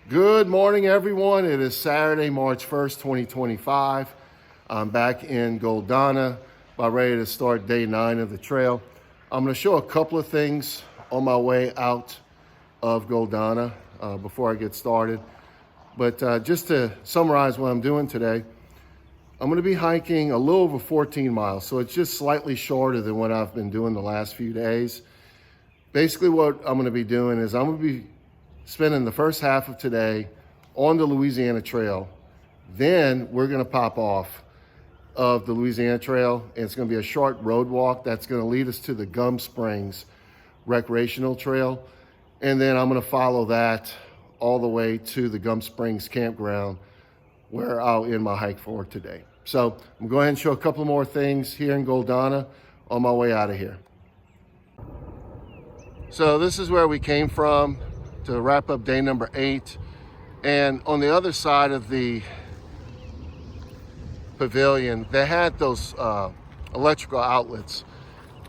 Good morning, everyone. It is Saturday, March 1st, 2025. I'm back in Goldonna, about ready to start day 9 of the trail. I'm going to show a couple of things on my way out of Goldonna before I get started. But just to summarize what I'm doing today, I'm going to be hiking a little over 14 miles. So it's just slightly shorter than what I've been doing the last few days. Basically what I'm going to be doing is I'm going to be spending the first half of today on the Louisiana Trail. Then we're going to pop off of the Louisiana Trail, and it's going to be a short road walk that's going to lead us to the Gum Springs Recreational Trail. And then I'm going to follow that all the way to the Gum Springs Campground, where I'll end my hike for today. So I'm going to go ahead and show a couple more things here in Goldonna on my way out of here. So this is where we came from to wrap up day number 8. And on the other side of the pavilion, they had those electrical outlets.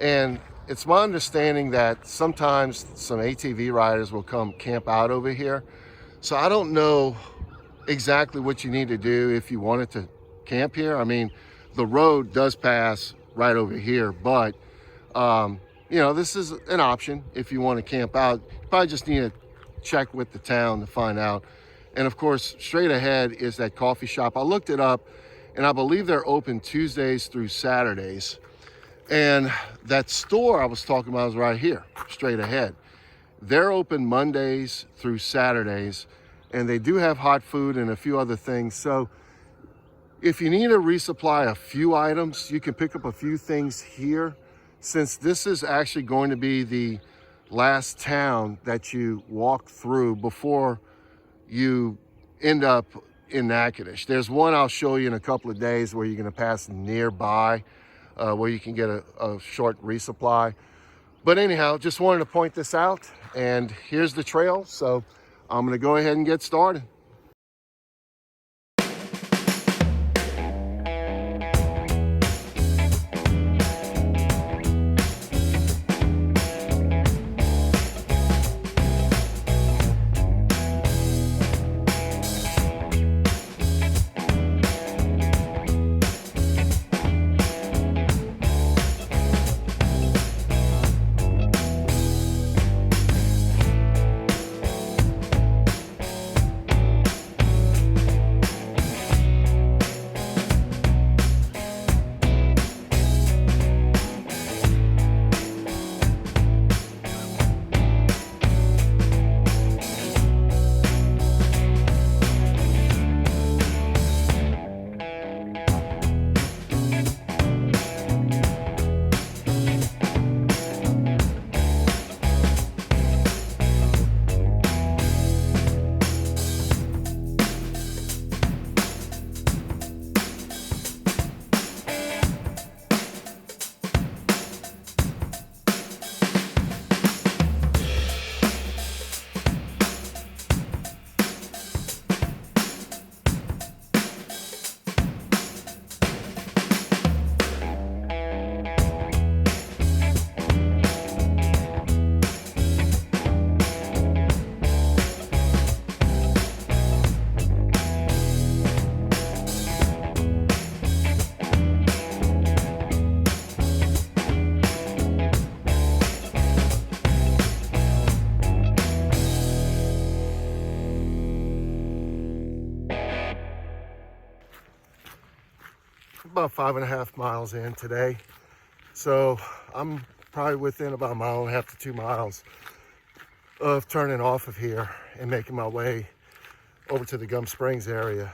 And it's my understanding that sometimes some ATV riders will come camp out over here. So I don't know exactly what you need to do if you wanted to camp here. I mean, the road does pass right over here, but this is an option if you want to camp out. You probably just need to check with the town to find out. And of course, straight ahead is that coffee shop. I looked it up, and I believe they're open Tuesdays through Saturdays. And that store I was talking about is right here, straight ahead. They're open Mondays through Saturdays, and they do have hot food and a few other things. So if you need to resupply a few items, you can pick up a few things here, since this is actually going to be the last town that you walk through before you end up in Natchitoches. There's one I'll show you in a couple of days where you're going to pass nearby, where you can get a short resupply. But anyhow, just wanted to point this out, and here's the trail. So I'm going to go ahead and get started. About 5.5 miles in today, so I'm probably within about 1.5 to 2 miles of turning off of here and making my way over to the Gum Springs area.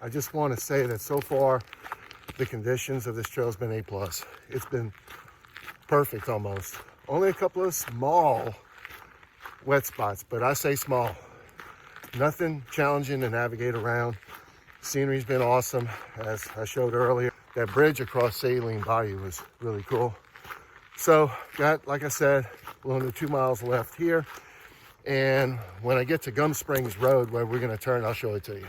I just want to say that so far the conditions of this trail has been A+. It's been perfect almost. Only a couple of small wet spots, but I say small. Nothing challenging to navigate around. Scenery's been awesome, as I showed earlier. That bridge across Bayou was really cool. So got, like I said, a little under 2 miles left here. And when I get to Gum Springs Road, where we're gonna turn, I'll show it to you.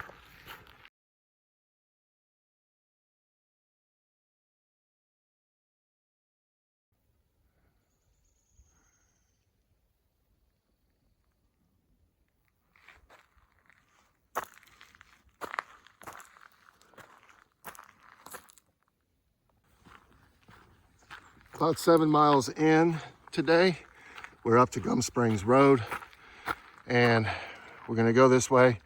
About 7 miles in today. We're up to Gum Springs Road, and we're gonna go this way.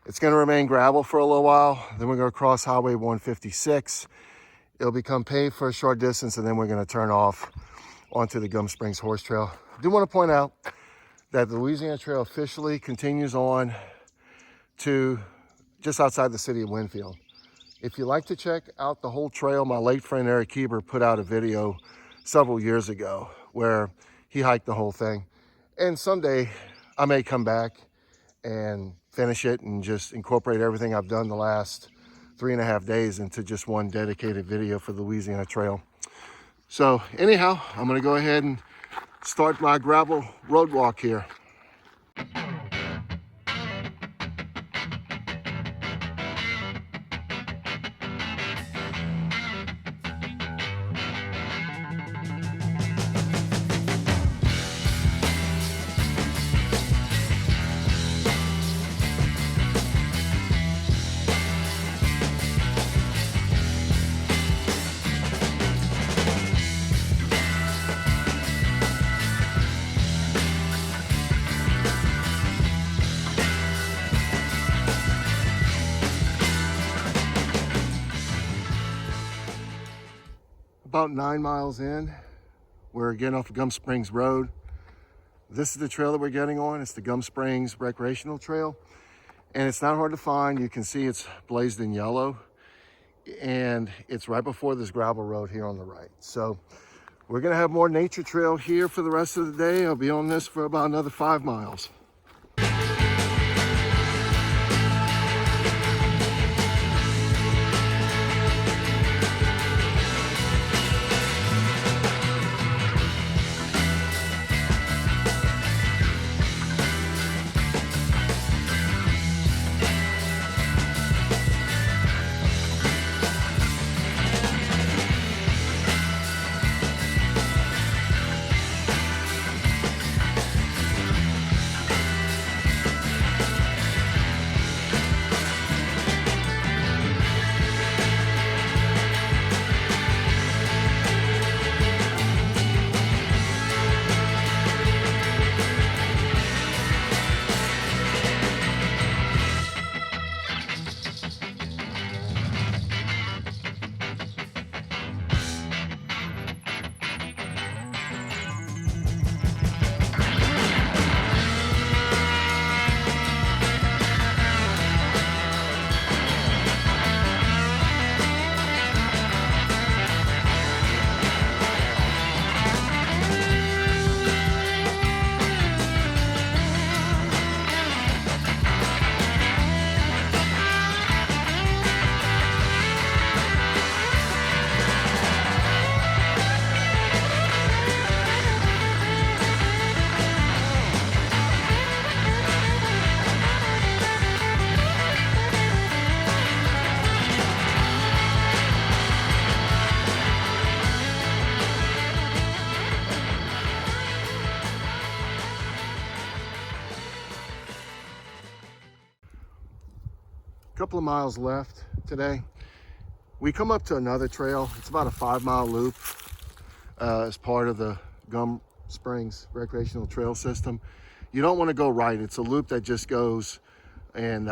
It's gonna remain gravel for a little while. Then we're gonna cross Highway 156. It'll become paved for a short distance, and then we're gonna turn off onto the Gum Springs Horse Trail. I do wanna point out that the Louisiana Trail officially continues on to just outside the city of Winfield. If you'd like to check out the whole trail, my late friend Eric Keeber put out a video several years ago where he hiked the whole thing. And someday I may come back and finish it and just incorporate everything I've done the last 3.5 days into just one dedicated video for the Louisiana Trail. So anyhow, I'm gonna go ahead and start my gravel road walk here. About 9 miles in, we're getting off of Gum Springs Road. This is the trail that we're getting on. It's the Gum Springs Recreational Trail. And it's not hard to find. You can see it's blazed in yellow. And it's right before this gravel road here on the right. So we're gonna have more nature trail here for the rest of the day. I'll be on this for about another 5 miles. Couple of miles left today. We come up to another trail. It's about a 5-mile loop as part of the Gum Springs Recreational Trail system. You don't want to go right. It's a loop that just goes and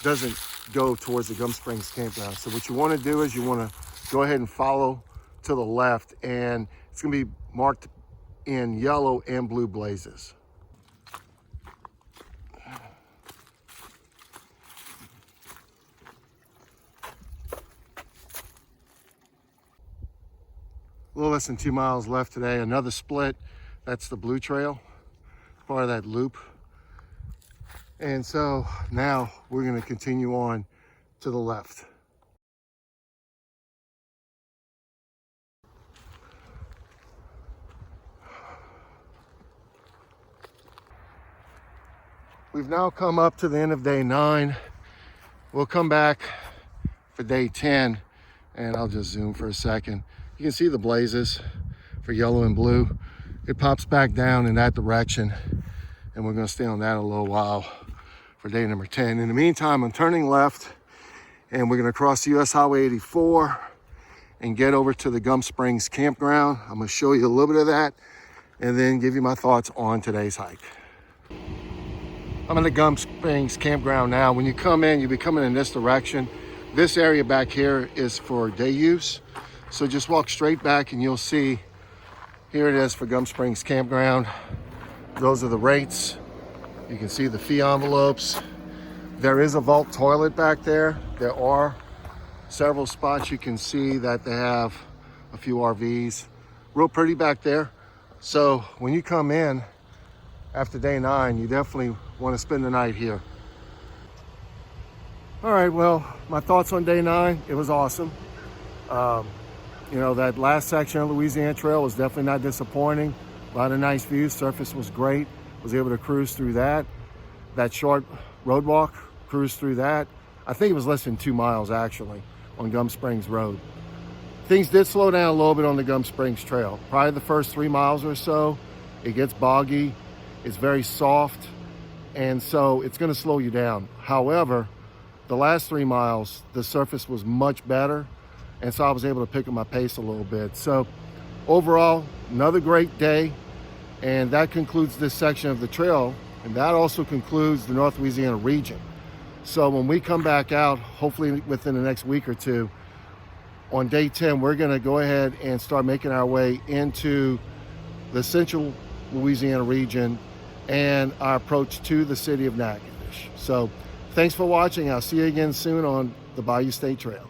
doesn't go towards the Gum Springs Campground. So what you want to do is you want to go ahead and follow to the left, and it's going to be marked in yellow and blue blazes. A little less than 2 miles left today. Another split. That's the blue trail, part of that loop. And so now we're going to continue on to the left. We've now come up to the end of day 9. We'll come back for day 10, and I'll just zoom for a second. You can see the blazes for yellow and blue. It pops back down in that direction, and we're going to stay on that a little while for day number 10. In the meantime, I'm turning left, and we're going to cross US Highway 84 and get over to the Gum Springs Campground. I'm gonna show you a little bit of that and then give you my thoughts on today's hike. I'm in the Gum Springs Campground now. When you come in, you'll be coming in this direction. This area back here is for day use. So just walk straight back and you'll see, here it is for Gum Springs Campground. Those are the rates. You can see the fee envelopes. There is a vault toilet back there. There are several spots you can see that they have a few RVs. Real pretty back there. So when you come in after day 9, you definitely want to spend the night here. All right, well, my thoughts on day 9, it was awesome. You know, that last section of Louisiana Trail was definitely not disappointing. A lot of nice views, surface was great. Was able to cruise through that. That short road walk, cruise through that. I think it was less than 2 miles actually on Gum Springs Road. Things did slow down a little bit on the Gum Springs Trail. Probably the first 3 miles or so, it gets boggy, it's very soft, and so it's gonna slow you down. However, the last 3 miles, the surface was much better, and so I was able to pick up my pace a little bit. So overall, another great day, and that concludes this section of the trail, and that also concludes the North Louisiana region. So when we come back out, hopefully within the next week or two, on day 10, we're gonna go ahead and start making our way into the central Louisiana region and our approach to the city of Natchitoches. So thanks for watching. I'll see you again soon on the Bayou State Trail.